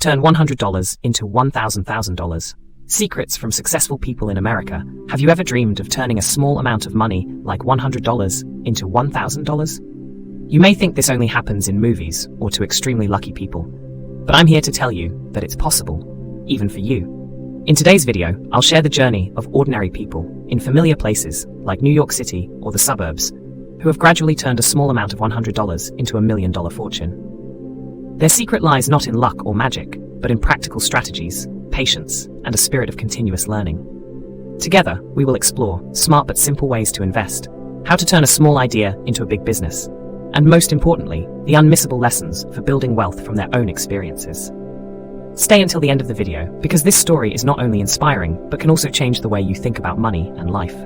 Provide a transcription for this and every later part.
Turn $100 into $1,000. Secrets from successful people in America. Have you ever dreamed of turning a small amount of money, like $100, into $1,000? You may think this only happens in movies or to extremely lucky people, but I'm here to tell you that it's possible, even for you. In today's video, I'll share the journey of ordinary people in familiar places like New York City or the suburbs who have gradually turned a small amount of $100 into $1 million fortune. Their secret lies not in luck or magic, but in practical strategies, patience, and a spirit of continuous learning. Together, we will explore smart but simple ways to invest, how to turn a small idea into a big business, and most importantly, the unmissable lessons for building wealth from their own experiences. Stay until the end of the video, because this story is not only inspiring, but can also change the way you think about money and life.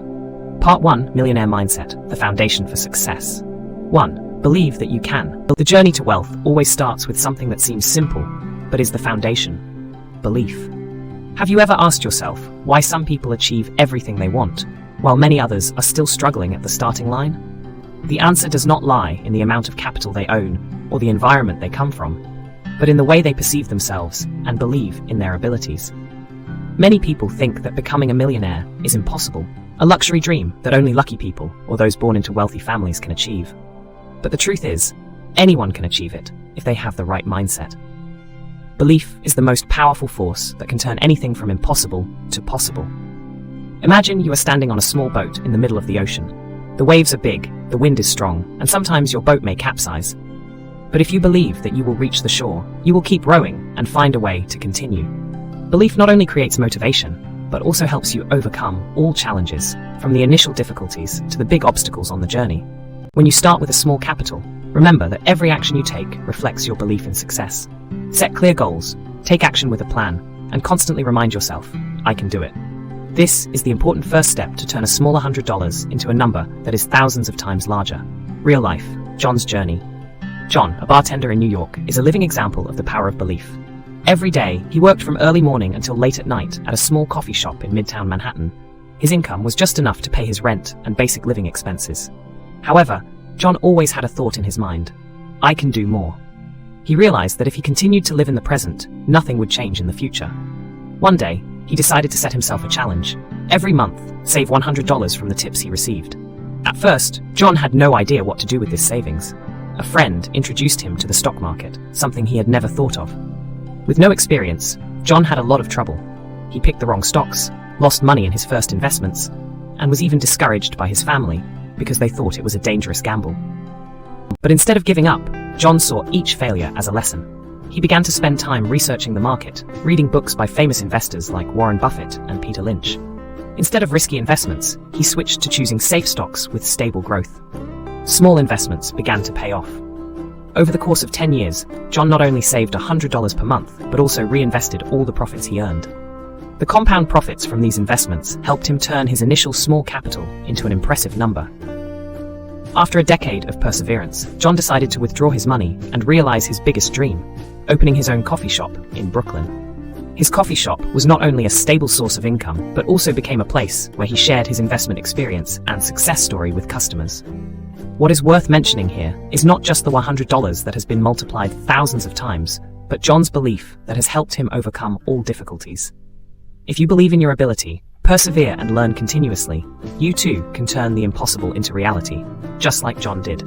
Part 1, Millionaire Mindset, the foundation for success. 1. Believe that you can. The journey to wealth always starts with something that seems simple, but is the foundation: belief. Have you ever asked yourself why some people achieve everything they want, while many others are still struggling at the starting line? The answer does not lie in the amount of capital they own or the environment they come from, but in the way they perceive themselves and believe in their abilities. Many people think that becoming a millionaire is impossible, a luxury dream that only lucky people or those born into wealthy families can achieve. But the truth is, anyone can achieve it if they have the right mindset. Belief is the most powerful force that can turn anything from impossible to possible. Imagine you are standing on a small boat in the middle of the ocean. The waves are big, the wind is strong, and sometimes your boat may capsize. But if you believe that you will reach the shore, you will keep rowing and find a way to continue. Belief not only creates motivation, but also helps you overcome all challenges, from the initial difficulties to the big obstacles on the journey. When you start with a small capital, remember that every action you take reflects your belief in success. Set clear goals, take action with a plan, and constantly remind yourself, I can do it. This is the important first step to turn a small $100 into a number that is thousands of times larger. Real life, John's journey. John, a bartender in New York, is a living example of the power of belief. Every day, he worked from early morning until late at night at a small coffee shop in Midtown Manhattan. His income was just enough to pay his rent and basic living expenses. However, John always had a thought in his mind: I can do more. He realized that if he continued to live in the present, nothing would change in the future. One day, he decided to set himself a challenge: every month, save $100 from the tips he received. At first, John had no idea what to do with this savings. A friend introduced him to the stock market, something he had never thought of. With no experience, John had a lot of trouble. He picked the wrong stocks, lost money in his first investments, and was even discouraged by his family because they thought it was a dangerous gamble. But instead of giving up, John saw each failure as a lesson. He began to spend time researching the market, reading books by famous investors like Warren Buffett and Peter Lynch. Instead of risky investments, he switched to choosing safe stocks with stable growth. Small investments began to pay off. Over the course of 10 years, John not only saved $100 per month, but also reinvested all the profits he earned. The compound profits from these investments helped him turn his initial small capital into an impressive number. After a decade of perseverance, John decided to withdraw his money and realize his biggest dream: opening his own coffee shop in Brooklyn. His coffee shop was not only a stable source of income, but also became a place where he shared his investment experience and success story with customers. What is worth mentioning here is not just the $100 that has been multiplied thousands of times, but John's belief that has helped him overcome all difficulties. If you believe in your ability, persevere and learn continuously, you too can turn the impossible into reality, just like John did.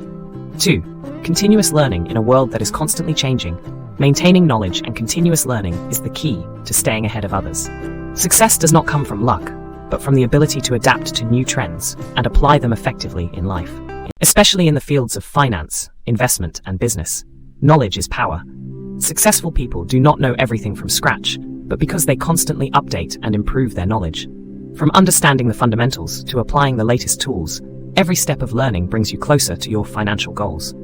2. Continuous learning in a world that is constantly changing. Maintaining knowledge and continuous learning is the key to staying ahead of others. Success does not come from luck, but from the ability to adapt to new trends and apply them effectively in life. Especially in the fields of finance, investment, and business, knowledge is power. Successful people do not know everything from scratch, but because they constantly update and improve their knowledge. From understanding the fundamentals to applying the latest tools, every step of learning brings you closer to your financial goals.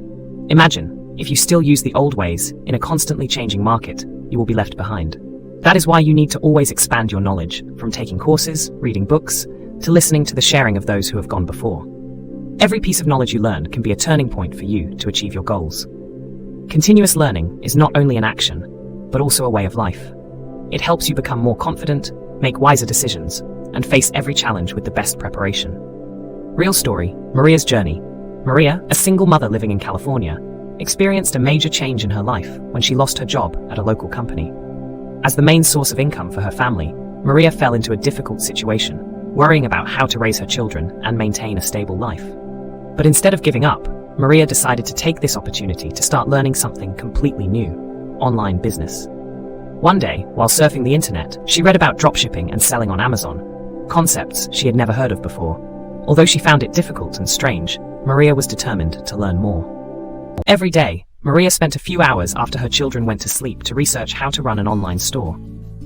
Imagine, if you still use the old ways in a constantly changing market, you will be left behind. That is why you need to always expand your knowledge, from taking courses, reading books, to listening to the sharing of those who have gone before. Every piece of knowledge you learn can be a turning point for you to achieve your goals. Continuous learning is not only an action, but also a way of life. It helps you become more confident, make wiser decisions, and face every challenge with the best preparation. Real story, Maria's journey. Maria, a single mother living in California, experienced a major change in her life when she lost her job at a local company. As the main source of income for her family, Maria fell into a difficult situation, worrying about how to raise her children and maintain a stable life. But instead of giving up, Maria decided to take this opportunity to start learning something completely new: online business. One day, while surfing the internet, she read about dropshipping and selling on Amazon, concepts she had never heard of before. Although she found it difficult and strange, Maria was determined to learn more. Every day, Maria spent a few hours after her children went to sleep to research how to run an online store.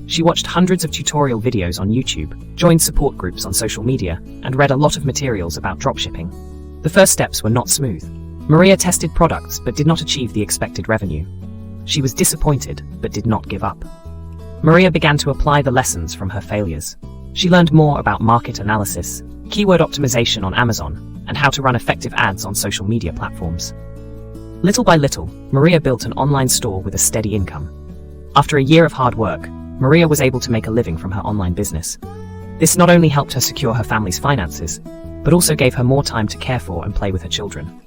She watched hundreds of tutorial videos on YouTube, joined support groups on social media, and read a lot of materials about dropshipping. The first steps were not smooth. Maria tested products but did not achieve the expected revenue. She was disappointed but did not give up. Maria began to apply the lessons from her failures. She learned more about market analysis, keyword optimization on Amazon, and how to run effective ads on social media platforms. Little by little, Maria built an online store with a steady income. After a year of hard work, Maria was able to make a living from her online business. This not only helped her secure her family's finances, but also gave her more time to care for and play with her children.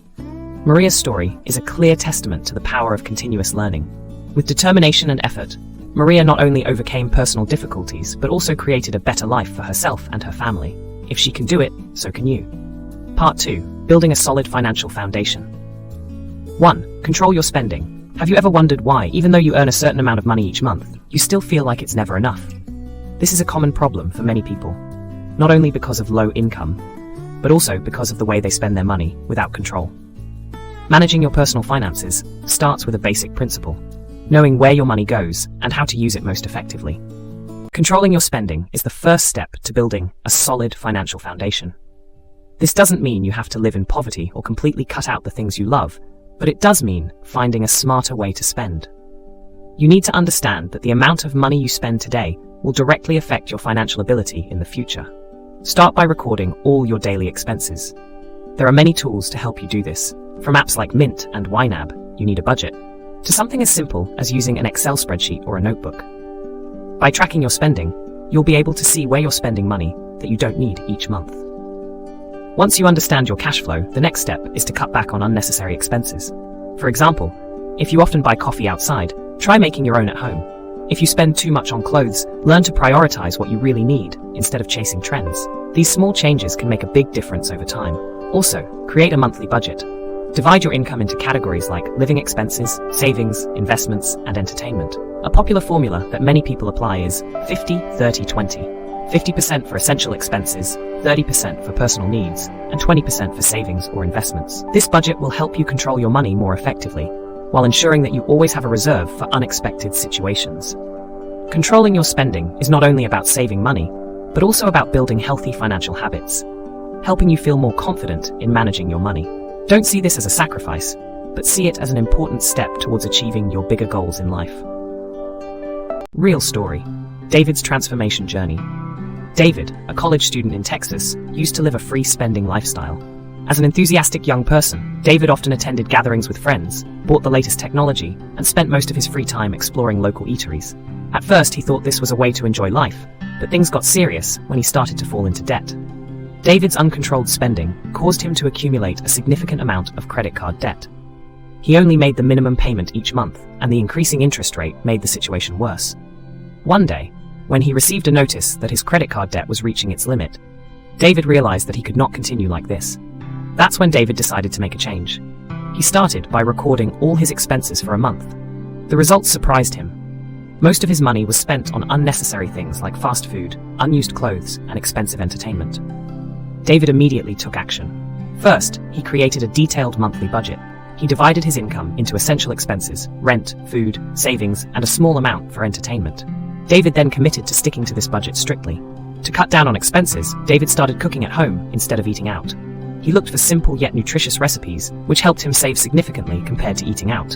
Maria's story is a clear testament to the power of continuous learning. With determination and effort, Maria not only overcame personal difficulties, but also created a better life for herself and her family. If she can do it, so can you. Part 2. Building a solid financial foundation. 1. Control your spending. Have you ever wondered why, even though you earn a certain amount of money each month, you still feel like it's never enough? This is a common problem for many people, not only because of low income, but also because of the way they spend their money without control. Managing your personal finances starts with a basic principle: knowing where your money goes and how to use it most effectively. Controlling your spending is the first step to building a solid financial foundation. This doesn't mean you have to live in poverty or completely cut out the things you love, but it does mean finding a smarter way to spend. You need to understand that the amount of money you spend today will directly affect your financial ability in the future. Start by recording all your daily expenses. There are many tools to help you do this, from apps like Mint and YNAB, you need a budget, to something as simple as using an Excel spreadsheet or a notebook. By tracking your spending, you'll be able to see where you're spending money that you don't need each month. Once you understand your cash flow, the next step is to cut back on unnecessary expenses. For example, if you often buy coffee outside, try making your own at home. If you spend too much on clothes, learn to prioritize what you really need instead of chasing trends. These small changes can make a big difference over time. Also, create a monthly budget. Divide your income into categories like living expenses, savings, investments, and entertainment. A popular formula that many people apply is 50-30-20. 50% for essential expenses, 30% for personal needs, and 20% for savings or investments. This budget will help you control your money more effectively, while ensuring that you always have a reserve for unexpected situations. Controlling your spending is not only about saving money, but also about building healthy financial habits, helping you feel more confident in managing your money. Don't see this as a sacrifice, but see it as an important step towards achieving your bigger goals in life. Real story: David's transformation journey. David, a college student in Texas, used to live a free-spending lifestyle. As an enthusiastic young person, David often attended gatherings with friends, bought the latest technology, and spent most of his free time exploring local eateries. At first, he thought this was a way to enjoy life, but things got serious when he started to fall into debt. David's uncontrolled spending caused him to accumulate a significant amount of credit card debt. He only made the minimum payment each month, and the increasing interest rate made the situation worse. One day, when he received a notice that his credit card debt was reaching its limit, David realized that he could not continue like this. That's when David decided to make a change. He started by recording all his expenses for a month. The results surprised him. Most of his money was spent on unnecessary things like fast food, unused clothes, and expensive entertainment. David immediately took action. First, he created a detailed monthly budget. He divided his income into essential expenses, rent, food, savings, and a small amount for entertainment. David then committed to sticking to this budget strictly. To cut down on expenses, David started cooking at home instead of eating out. He looked for simple yet nutritious recipes, which helped him save significantly compared to eating out.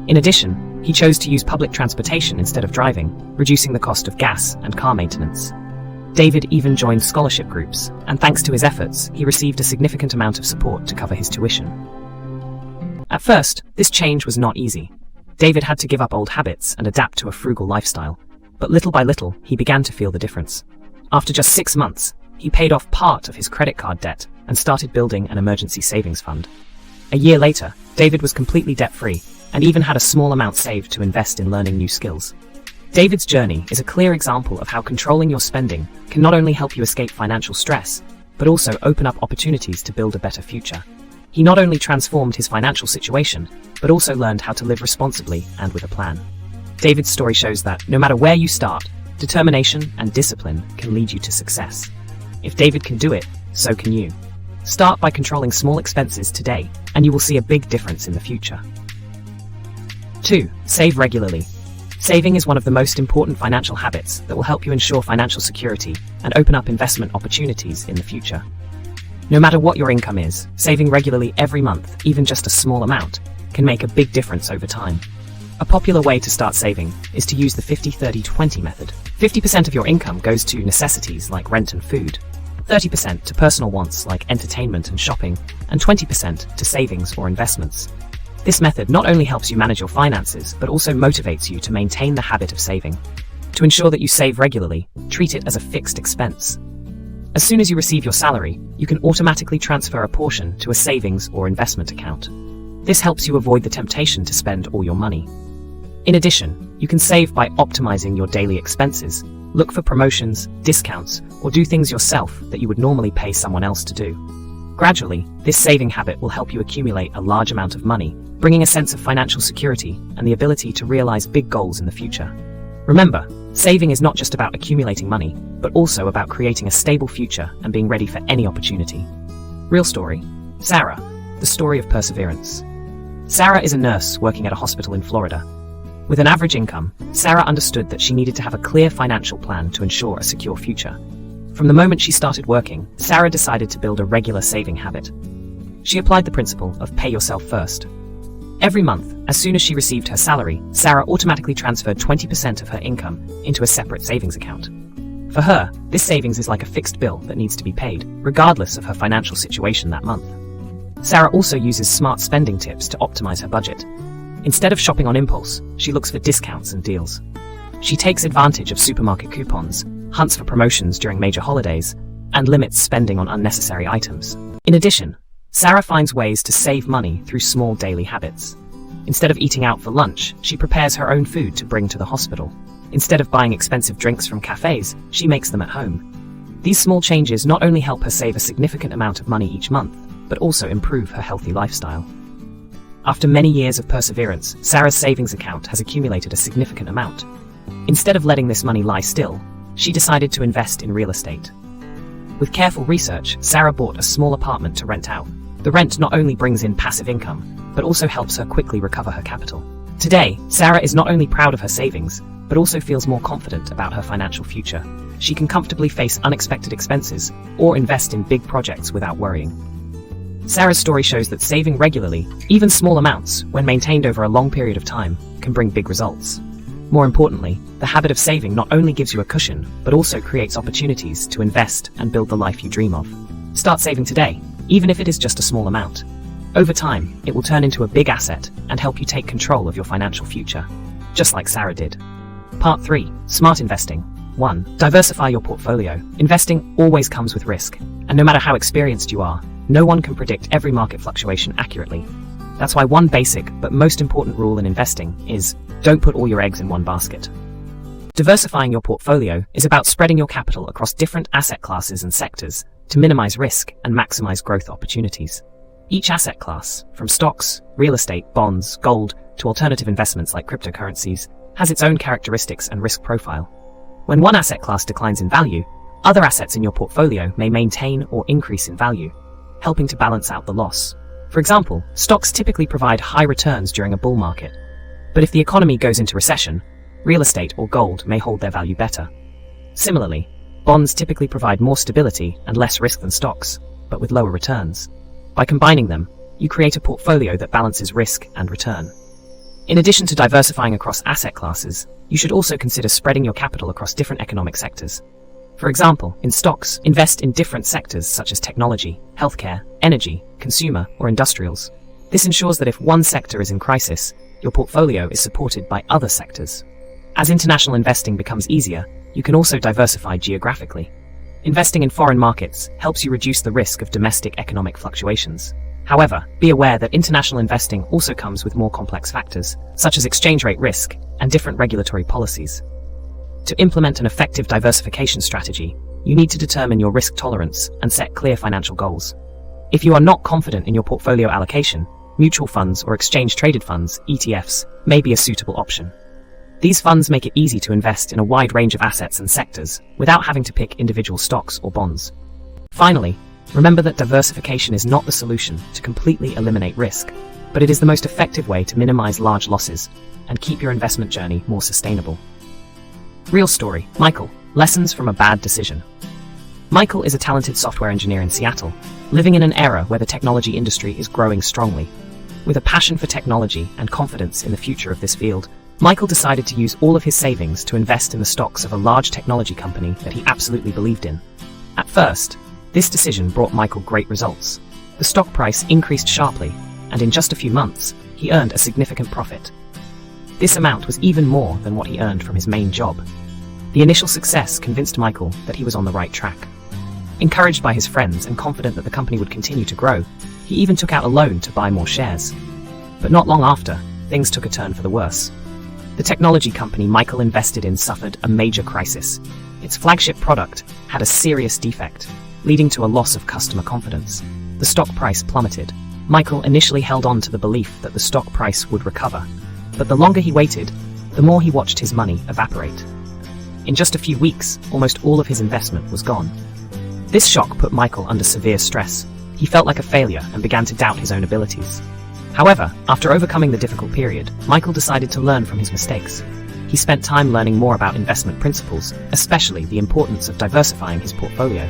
In addition, he chose to use public transportation instead of driving, reducing the cost of gas and car maintenance. David even joined scholarship groups, and thanks to his efforts, he received a significant amount of support to cover his tuition. At first, this change was not easy. David had to give up old habits and adapt to a frugal lifestyle. But little by little, he began to feel the difference. After just 6 months, he paid off part of his credit card debt and started building an emergency savings fund. A year later, David was completely debt-free and even had a small amount saved to invest in learning new skills. David's journey is a clear example of how controlling your spending can not only help you escape financial stress, but also open up opportunities to build a better future. He not only transformed his financial situation, but also learned how to live responsibly and with a plan. David's story shows that, no matter where you start, determination and discipline can lead you to success. If David can do it, so can you. Start by controlling small expenses today, and you will see a big difference in the future. 2. Save regularly. Saving is one of the most important financial habits that will help you ensure financial security and open up investment opportunities in the future. No matter what your income is, saving regularly every month, even just a small amount, can make a big difference over time. A popular way to start saving is to use the 50-30-20 method. 50% of your income goes to necessities like rent and food, 30% to personal wants like entertainment and shopping, and 20% to savings or investments. This method not only helps you manage your finances, but also motivates you to maintain the habit of saving. To ensure that you save regularly, treat it as a fixed expense. As soon as you receive your salary, you can automatically transfer a portion to a savings or investment account. This helps you avoid the temptation to spend all your money. In addition, you can save by optimizing your daily expenses. Look for promotions, discounts, or do things yourself that you would normally pay someone else to do. Gradually, this saving habit will help you accumulate a large amount of money, bringing a sense of financial security and the ability to realize big goals in the future. Remember, saving is not just about accumulating money, but also about creating a stable future and being ready for any opportunity. Real story. Sarah, the story of perseverance. Sarah is a nurse working at a hospital in Florida. With an average income, Sarah understood that she needed to have a clear financial plan to ensure a secure future. From the moment she started working, Sarah decided to build a regular saving habit. She applied the principle of pay yourself first. Every month, as soon as she received her salary, Sarah automatically transferred 20% of her income into a separate savings account. For her, this savings is like a fixed bill that needs to be paid, regardless of her financial situation that month. Sarah also uses smart spending tips to optimize her budget. Instead of shopping on impulse, she looks for discounts and deals. She takes advantage of supermarket coupons, hunts for promotions during major holidays, and limits spending on unnecessary items. In addition, Sarah finds ways to save money through small daily habits. Instead of eating out for lunch, she prepares her own food to bring to the hospital. Instead of buying expensive drinks from cafes, she makes them at home. These small changes not only help her save a significant amount of money each month, but also improve her healthy lifestyle. After many years of perseverance, Sarah's savings account has accumulated a significant amount. Instead of letting this money lie still, she decided to invest in real estate. With careful research, Sarah bought a small apartment to rent out. The rent not only brings in passive income, but also helps her quickly recover her capital. Today, Sarah is not only proud of her savings, but also feels more confident about her financial future. She can comfortably face unexpected expenses or invest in big projects without worrying. Sarah's story shows that saving regularly, even small amounts, when maintained over a long period of time, can bring big results. More importantly, the habit of saving not only gives you a cushion, but also creates opportunities to invest and build the life you dream of. Start saving today, even if it is just a small amount. Over time, it will turn into a big asset and help you take control of your financial future, just like Sarah did. Part 3. Smart Investing. 1. Diversify your portfolio. Investing always comes with risk, and no matter how experienced you are, no one can predict every market fluctuation accurately. That's why one basic but most important rule in investing is, don't put all your eggs in one basket. Diversifying your portfolio is about spreading your capital across different asset classes and sectors to minimize risk and maximize growth opportunities. Each asset class, from stocks, real estate, bonds, gold, to alternative investments like cryptocurrencies, has its own characteristics and risk profile. When one asset class declines in value, other assets in your portfolio may maintain or increase in value, helping to balance out the loss. For example, stocks typically provide high returns during a bull market. But if the economy goes into recession, real estate or gold may hold their value better. Similarly, bonds typically provide more stability and less risk than stocks, but with lower returns. By combining them, you create a portfolio that balances risk and return. In addition to diversifying across asset classes, you should also consider spreading your capital across different economic sectors. For example, in stocks, invest in different sectors such as technology, healthcare, energy, consumer, or industrials. This ensures that if one sector is in crisis, your portfolio is supported by other sectors. As international investing becomes easier, you can also diversify geographically. Investing in foreign markets helps you reduce the risk of domestic economic fluctuations. However, be aware that international investing also comes with more complex factors, such as exchange rate risk and different regulatory policies. To implement an effective diversification strategy, you need to determine your risk tolerance and set clear financial goals. If you are not confident in your portfolio allocation, mutual funds or exchange-traded funds, ETFs, may be a suitable option. These funds make it easy to invest in a wide range of assets and sectors without having to pick individual stocks or bonds. Finally, remember that diversification is not the solution to completely eliminate risk, but it is the most effective way to minimize large losses and keep your investment journey more sustainable. Real story, Michael, lessons from a bad decision. Michael is a talented software engineer in Seattle, living in an era where the technology industry is growing strongly. With a passion for technology and confidence in the future of this field, Michael decided to use all of his savings to invest in the stocks of a large technology company that he absolutely believed in. At first, this decision brought Michael great results. The stock price increased sharply, and in just a few months, he earned a significant profit. This amount was even more than what he earned from his main job. The initial success convinced Michael that he was on the right track. Encouraged by his friends and confident that the company would continue to grow, he even took out a loan to buy more shares. But not long after, things took a turn for the worse. The technology company Michael invested in suffered a major crisis. Its flagship product had a serious defect, leading to a loss of customer confidence. The stock price plummeted. Michael initially held on to the belief that the stock price would recover, but the longer he waited, the more he watched his money evaporate. In just a few weeks, almost all of his investment was gone. This shock put Michael under severe stress. He felt like a failure and began to doubt his own abilities. However, after overcoming the difficult period, Michael decided to learn from his mistakes. He spent time learning more about investment principles, especially the importance of diversifying his portfolio.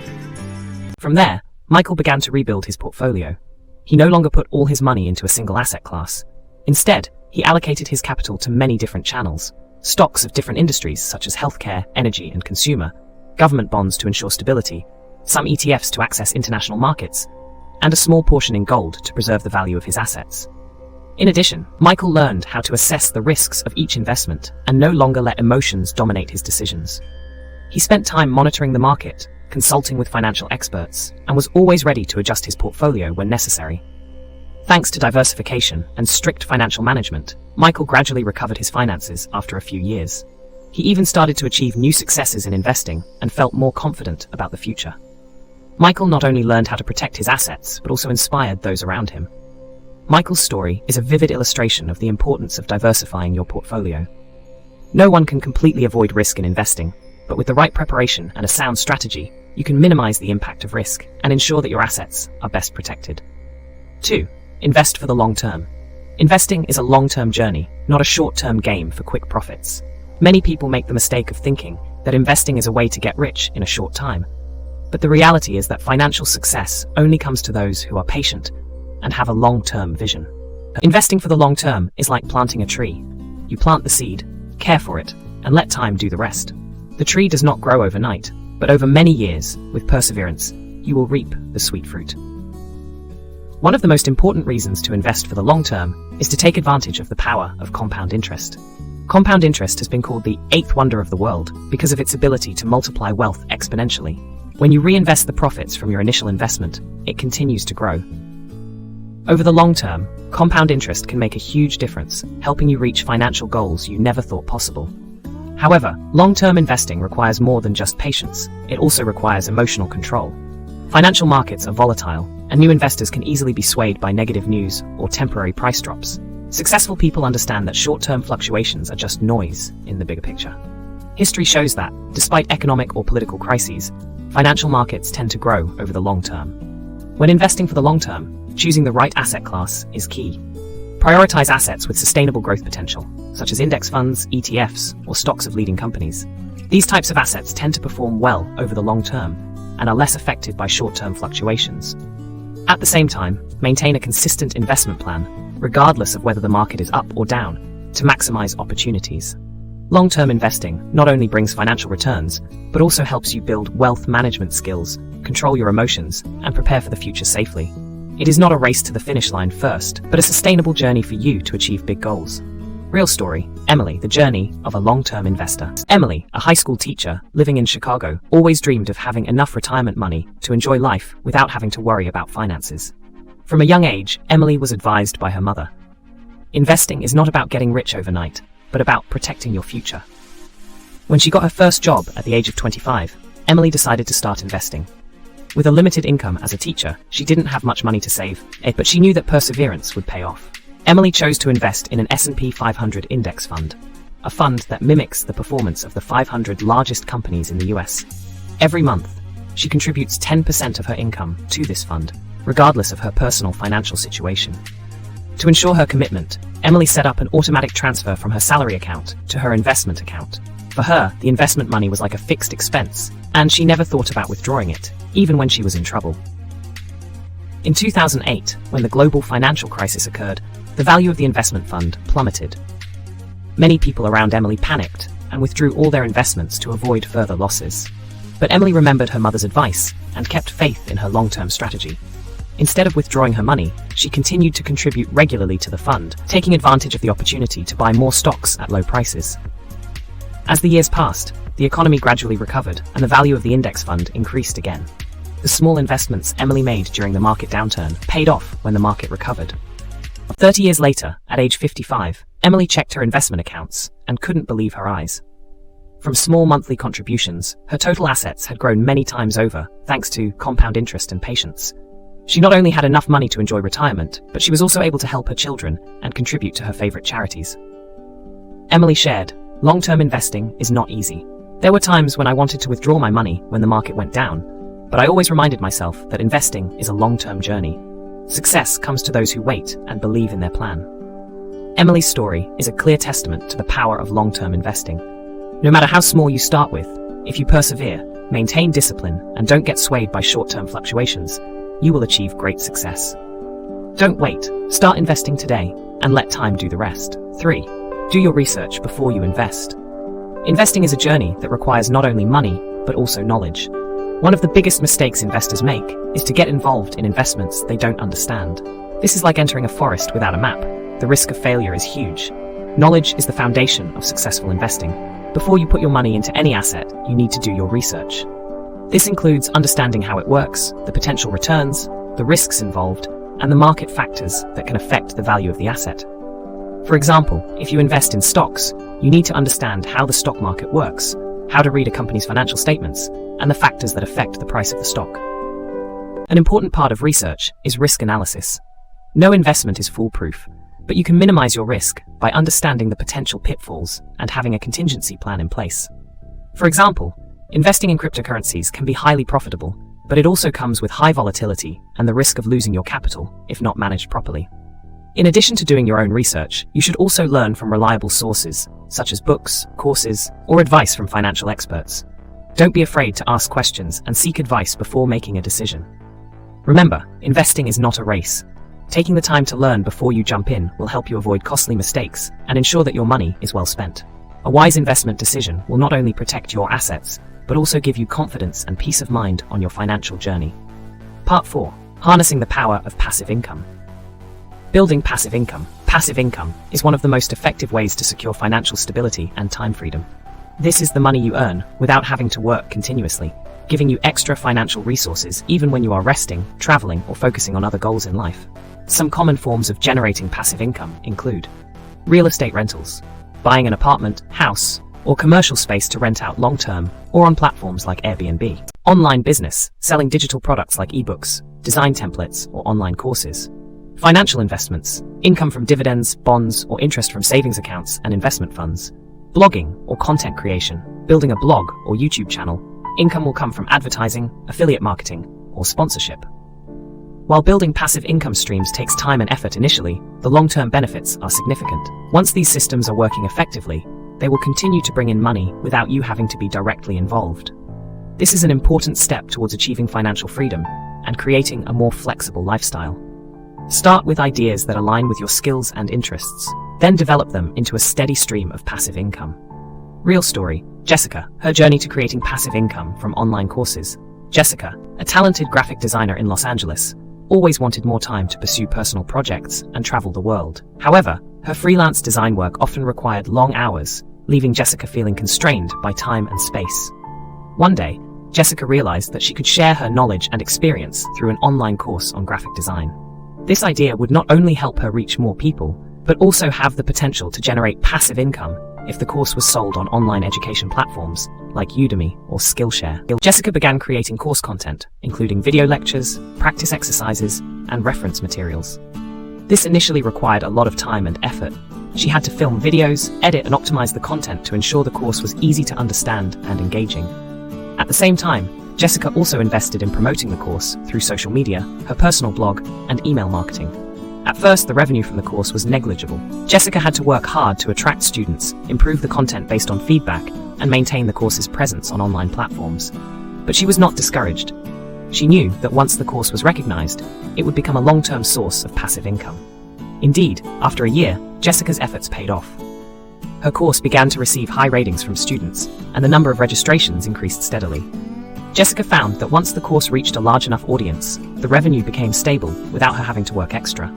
From there, Michael began to rebuild his portfolio. He no longer put all his money into a single asset class. Instead, he allocated his capital to many different channels: stocks of different industries such as healthcare, energy, and consumer, government bonds to ensure stability, some ETFs to access international markets, and a small portion in gold to preserve the value of his assets. In addition, Michael learned how to assess the risks of each investment and no longer let emotions dominate his decisions. He spent time monitoring the market, consulting with financial experts, and was always ready to adjust his portfolio when necessary. Thanks to diversification and strict financial management, Michael gradually recovered his finances after a few years. He even started to achieve new successes in investing and felt more confident about the future. Michael not only learned how to protect his assets, but also inspired those around him. Michael's story is a vivid illustration of the importance of diversifying your portfolio. No one can completely avoid risk in investing, but with the right preparation and a sound strategy, you can minimize the impact of risk and ensure that your assets are best protected. 2. Invest for the long term. Investing is a long-term journey, not a short-term game for quick profits. Many people make the mistake of thinking that investing is a way to get rich in a short time. But the reality is that financial success only comes to those who are patient and have a long-term vision. Investing for the long term is like planting a tree. You plant the seed, care for it, and let time do the rest. The tree does not grow overnight, but over many years, with perseverance, you will reap the sweet fruit. One of the most important reasons to invest for the long term is to take advantage of the power of compound interest. Compound interest has been called the eighth wonder of the world because of its ability to multiply wealth exponentially. When you reinvest the profits from your initial investment, it continues to grow. Over the long term, compound interest can make a huge difference, helping you reach financial goals you never thought possible. However, long-term investing requires more than just patience. It also requires emotional control. Financial markets are volatile, and new investors can easily be swayed by negative news or temporary price drops. Successful people understand that short-term fluctuations are just noise in the bigger picture. History shows that, despite economic or political crises, financial markets tend to grow over the long term. When investing for the long term, choosing the right asset class is key. Prioritize assets with sustainable growth potential, such as index funds, ETFs, or stocks of leading companies. These types of assets tend to perform well over the long term and are less affected by short-term fluctuations. At the same time, maintain a consistent investment plan, regardless of whether the market is up or down, to maximize opportunities. Long-term investing not only brings financial returns, but also helps you build wealth management skills, control your emotions, and prepare for the future safely. It is not a race to the finish line first, but a sustainable journey for you to achieve big goals. Real story, Emily, the journey of a long-term investor. Emily, a high school teacher living in Chicago, always dreamed of having enough retirement money to enjoy life without having to worry about finances. From a young age, Emily was advised by her mother. Investing is not about getting rich overnight, but about protecting your future. When she got her first job at the age of 25, Emily decided to start investing. With a limited income as a teacher, she didn't have much money to save, but she knew that perseverance would pay off. Emily chose to invest in an S&P 500 index fund, a fund that mimics the performance of the 500 largest companies in the US. Every month, she contributes 10% of her income to this fund, regardless of her personal financial situation. To ensure her commitment, Emily set up an automatic transfer from her salary account to her investment account. For her, the investment money was like a fixed expense, and she never thought about withdrawing it, even when she was in trouble. In 2008, when the global financial crisis occurred, the value of the investment fund plummeted. Many people around Emily panicked and withdrew all their investments to avoid further losses. But Emily remembered her mother's advice and kept faith in her long-term strategy. Instead of withdrawing her money, she continued to contribute regularly to the fund, taking advantage of the opportunity to buy more stocks at low prices. As the years passed, the economy gradually recovered and the value of the index fund increased again. The small investments Emily made during the market downturn paid off when the market recovered. 30 years later, at age 55, Emily checked her investment accounts and couldn't believe her eyes. From small monthly contributions, her total assets had grown many times over, thanks to compound interest and patience. She not only had enough money to enjoy retirement, but she was also able to help her children and contribute to her favorite charities. Emily shared, "Long-term investing is not easy. There were times when I wanted to withdraw my money when the market went down, but I always reminded myself that investing is a long-term journey. Success comes to those who wait and believe in their plan." Emily's story is a clear testament to the power of long-term investing. No matter how small you start with, if you persevere, maintain discipline, and don't get swayed by short-term fluctuations, you will achieve great success. Don't wait. Start investing today and let time do the rest. 3. Do your research before you invest. Investing is a journey that requires not only money, but also knowledge. One of the biggest mistakes investors make is to get involved in investments they don't understand. This is like entering a forest without a map. The risk of failure is huge. Knowledge is the foundation of successful investing. Before you put your money into any asset, you need to do your research. This includes understanding how it works, the potential returns, the risks involved, and the market factors that can affect the value of the asset. For example, if you invest in stocks, you need to understand how the stock market works, how to read a company's financial statements, and the factors that affect the price of the stock. An important part of research is risk analysis. No investment is foolproof, but you can minimize your risk by understanding the potential pitfalls and having a contingency plan in place. For example, investing in cryptocurrencies can be highly profitable, but it also comes with high volatility and the risk of losing your capital if not managed properly. In addition to doing your own research, you should also learn from reliable sources, such as books, courses, or advice from financial experts. Don't be afraid to ask questions and seek advice before making a decision. Remember, investing is not a race. Taking the time to learn before you jump in will help you avoid costly mistakes and ensure that your money is well spent. A wise investment decision will not only protect your assets, but also give you confidence and peace of mind on your financial journey. Part 4. Harnessing the power of passive income. Building passive income. Passive income is one of the most effective ways to secure financial stability and time freedom. This is the money you earn without having to work continuously, giving you extra financial resources even when you are resting, traveling, or focusing on other goals in life. Some common forms of generating passive income include real estate rentals, buying an apartment, house, or commercial space to rent out long-term, or on platforms like Airbnb. Online business, selling digital products like ebooks, design templates, or online courses. Financial investments, income from dividends, bonds, or interest from savings accounts and investment funds. Blogging or content creation, building a blog or YouTube channel. Income will come from advertising, affiliate marketing, or sponsorship. While building passive income streams takes time and effort initially, the long-term benefits are significant. Once these systems are working effectively, they will continue to bring in money without you having to be directly involved. This is an important step towards achieving financial freedom and creating a more flexible lifestyle. Start with ideas that align with your skills and interests, then develop them into a steady stream of passive income. Real story, Jessica, her journey to creating passive income from online courses. Jessica, a talented graphic designer in Los Angeles, always wanted more time to pursue personal projects and travel the world. However, her freelance design work often required long hours, leaving Jessica feeling constrained by time and space. One day, Jessica realized that she could share her knowledge and experience through an online course on graphic design. This idea would not only help her reach more people, but also have the potential to generate passive income if the course was sold on online education platforms like Udemy or Skillshare. Jessica began creating course content, including video lectures, practice exercises, and reference materials. This initially required a lot of time and effort. She had to film videos, edit, and optimize the content to ensure the course was easy to understand and engaging. At the same time, Jessica also invested in promoting the course through social media, her personal blog, and email marketing. At first, the revenue from the course was negligible. Jessica had to work hard to attract students, improve the content based on feedback, and maintain the course's presence on online platforms. But she was not discouraged. She knew that once the course was recognized, it would become a long-term source of passive income. Indeed, after a year, Jessica's efforts paid off. Her course began to receive high ratings from students, and the number of registrations increased steadily. Jessica found that once the course reached a large enough audience, the revenue became stable without her having to work extra.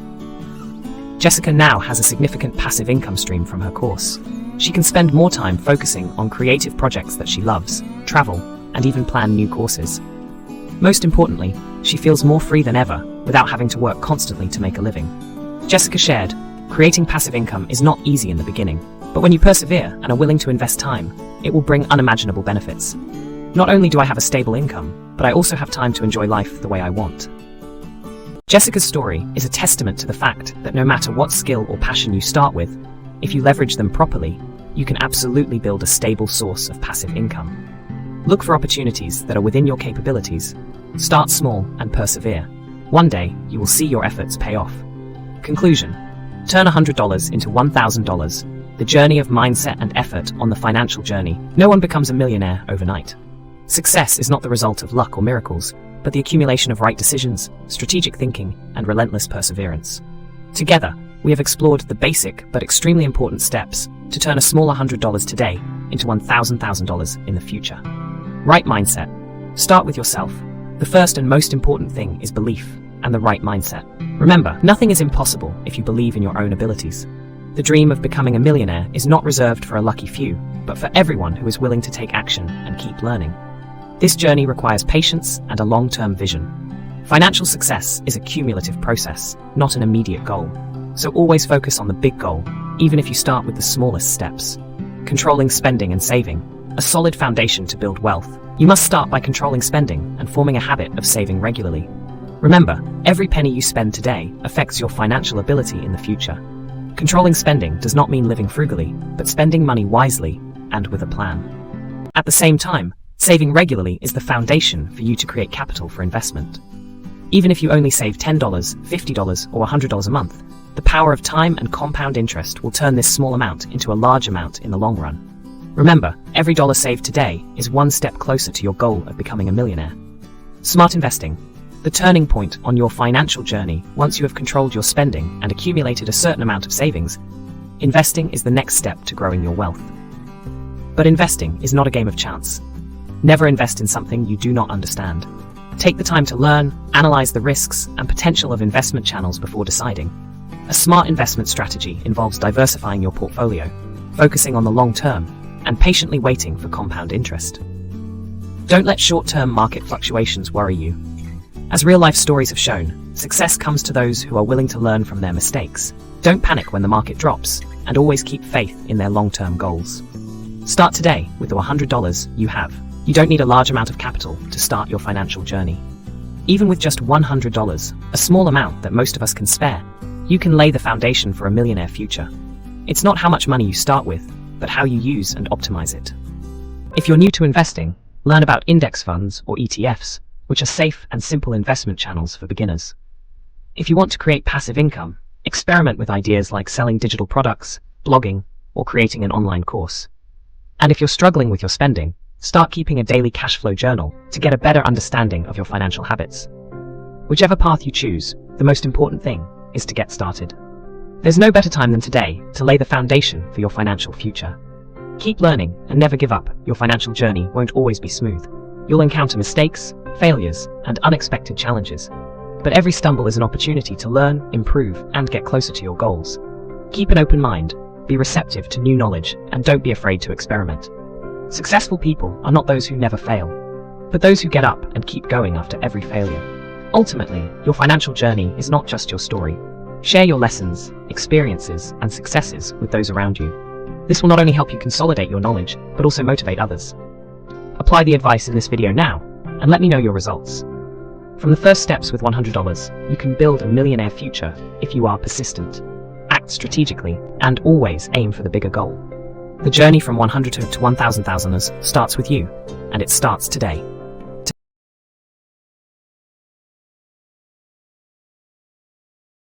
Jessica now has a significant passive income stream from her course. She can spend more time focusing on creative projects that she loves, travel, and even plan new courses. Most importantly, she feels more free than ever without having to work constantly to make a living. Jessica shared, creating passive income is not easy in the beginning, but when you persevere and are willing to invest time, it will bring unimaginable benefits. Not only do I have a stable income, but I also have time to enjoy life the way I want. Jessica's story is a testament to the fact that no matter what skill or passion you start with, if you leverage them properly, you can absolutely build a stable source of passive income. Look for opportunities that are within your capabilities. Start small and persevere. One day, you will see your efforts pay off. Conclusion: turn $100 into $1,000. The journey of mindset and effort on the financial journey. No one becomes a millionaire overnight. Success is not the result of luck or miracles, but the accumulation of right decisions, strategic thinking, and relentless perseverance. Together, we have explored the basic but extremely important steps to turn a small $100 today into $1,000 in the future. Right mindset. Start with yourself. The first and most important thing is belief and the right mindset. Remember, nothing is impossible if you believe in your own abilities. The dream of becoming a millionaire is not reserved for a lucky few, but for everyone who is willing to take action and keep learning. This journey requires patience and a long-term vision. Financial success is a cumulative process, not an immediate goal. So always focus on the big goal, even if you start with the smallest steps. Controlling spending and saving, a solid foundation to build wealth. You must start by controlling spending and forming a habit of saving regularly. Remember, every penny you spend today affects your financial ability in the future. Controlling spending does not mean living frugally, but spending money wisely and with a plan. At the same time, saving regularly is the foundation for you to create capital for investment. Even if you only save $10, $50, or $100 a month, the power of time and compound interest will turn this small amount into a large amount in the long run. Remember, every dollar saved today is one step closer to your goal of becoming a millionaire. Smart investing. The turning point on your financial journey. Once you have controlled your spending and accumulated a certain amount of savings, investing is the next step to growing your wealth. But investing is not a game of chance. Never invest in something you do not understand. Take the time to learn, analyze the risks and potential of investment channels before deciding. A smart investment strategy involves diversifying your portfolio, focusing on the long term, and patiently waiting for compound interest. Don't let short-term market fluctuations worry you. As real-life stories have shown, success comes to those who are willing to learn from their mistakes. Don't panic when the market drops, and always keep faith in their long-term goals. Start today with the $100 you have. You don't need a large amount of capital to start your financial journey. Even with just $100, a small amount that most of us can spare, you can lay the foundation for a millionaire future. It's not how much money you start with, but how you use and optimize it. If you're new to investing, learn about index funds or ETFs, which are safe and simple investment channels for beginners. If you want to create passive income, experiment with ideas like selling digital products, blogging, or creating an online course. And if you're struggling with your spending, start keeping a daily cash flow journal to get a better understanding of your financial habits. Whichever path you choose, the most important thing is to get started. There's no better time than today to lay the foundation for your financial future. Keep learning and never give up. Your financial journey won't always be smooth. You'll encounter mistakes, failures, and unexpected challenges. But every stumble is an opportunity to learn, improve, and get closer to your goals. Keep an open mind, be receptive to new knowledge, and don't be afraid to experiment. Successful people are not those who never fail, but those who get up and keep going after every failure. Ultimately, your financial journey is not just your story. Share your lessons, experiences, and successes with those around you. This will not only help you consolidate your knowledge, but also motivate others. Apply the advice in this video now, and let me know your results. From the first steps with $100, you can build a millionaire future if you are persistent, act strategically, and always aim for the bigger goal. The journey from 100 to 1,000 starts with you, and it starts today.